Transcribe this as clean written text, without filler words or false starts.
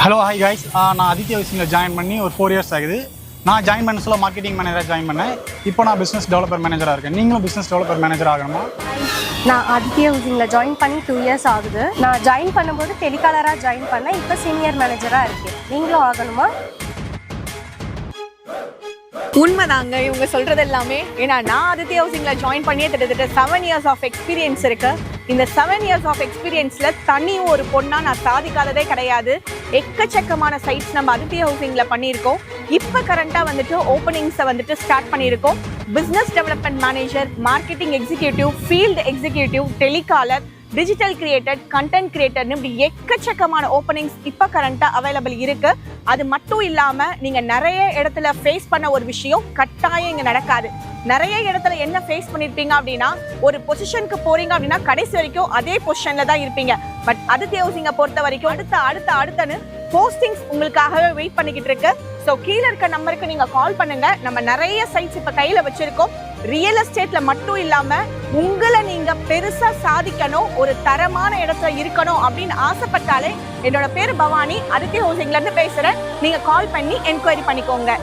Hello hi guys, நான் Aditya ஹவுசிங்கில் join பண்ணி ஒரு 4 இயர்ஸ் ஆகுது. நான் ஜாயின் பண்ண சொல்ல மார்க்கெட்டிங் மேனேஜராக ஜாயின் பண்ணேன். இப்போ நான் பிஸ்னஸ் டெவலப்பர் மேனேஜராக இருக்கேன். நீங்களும் பிஸ்னஸ் டெவலப்பர் மேனேஜர் ஆகணுமா? நான் ஆதித்யா ஹவுசிங்கில் ஜாயின் பண்ணி 2 இயர்ஸ் ஆகுது. நான் ஜாயின் பண்ணும்போது டெலிகாலராக ஜாயின் பண்ணேன். இப்போ சீனியர் மேனேஜராக இருக்கேன். நீங்களும் ஆகணுமா? உண்மைதாங்க இவங்க சொல்றது எல்லாமே. ஏன்னா நான் ஆதித்யா ஹவுசிங்ல ஜாயின் பண்ணியே கிட்டத்தட்ட 7 இயர்ஸ் ஆஃப் எக்ஸ்பீரியன்ஸ் இருக்கு. இந்த 7 இயர்ஸ் ஆஃப் எக்ஸ்பீரியன்ஸ்ல தனி ஒரு பொண்ணா நான் சாதிக்காததே கிடையாது. எக்கச்சக்கமான சைட்ஸ் நம்ம ஆதித்யா ஹவுசிங்ல பண்ணியிருக்கோம். இப்போ கரண்டா வந்துட்டு ஓப்பனிங்ஸை வந்துட்டு ஸ்டார்ட் பண்ணியிருக்கோம். Business development manager, marketing executive, field executive, telecaller, digital creator, content கிரியேட்டர்னு இப்படி எக்கச்சக்கமான ஓப்பனிங்ஸ் இப்போ கரண்டா அவைலபிள் இருக்கு. அது மட்டும் இல்லாம நீங்க நிறைய இடத்துல ஃபேஸ் பண்ண ஒரு விஷயம் கட்டாயம் இங்க நடக்காது. நிறைய இடத்துல என்ன ஃபேஸ் பண்ணிருப்பீங்க அப்படின்னா, ஒரு பொசிஷனுக்கு போறீங்க அப்படின்னா கடைசி வரைக்கும் அதே பொசிஷன்ல தான் இருப்பீங்க. பட் ஆதித்யா ஹவுசிங்கை பொறுத்த வரைக்கும் அடுத்தன்னு போஸ்டிங்ஸ் உங்களுக்காகவே வெயிட் பண்ணிக்கிட்டு இருக்கு. ஸோ கீழே இருக்க நம்பருக்கு நீங்க கால் பண்ணுங்க. நம்ம நிறைய சைட்ஸ் இப்ப கையில வச்சிருக்கோம். ரியல் எஸ்டேட்ல மட்டும் இல்லாம உங்களை நீங்க பெருசா சாதிக்கணும், ஒரு தரமான இடத்துல இருக்கணும் அப்படின்னு ஆசைப்பட்டாலே என்னோட பேரு பவானி, ஆதித்யா ஹவுசிங்ல இருந்து பேசுறேன். நீங்க கால் பண்ணி என்கொயரி பண்ணிக்கோங்க.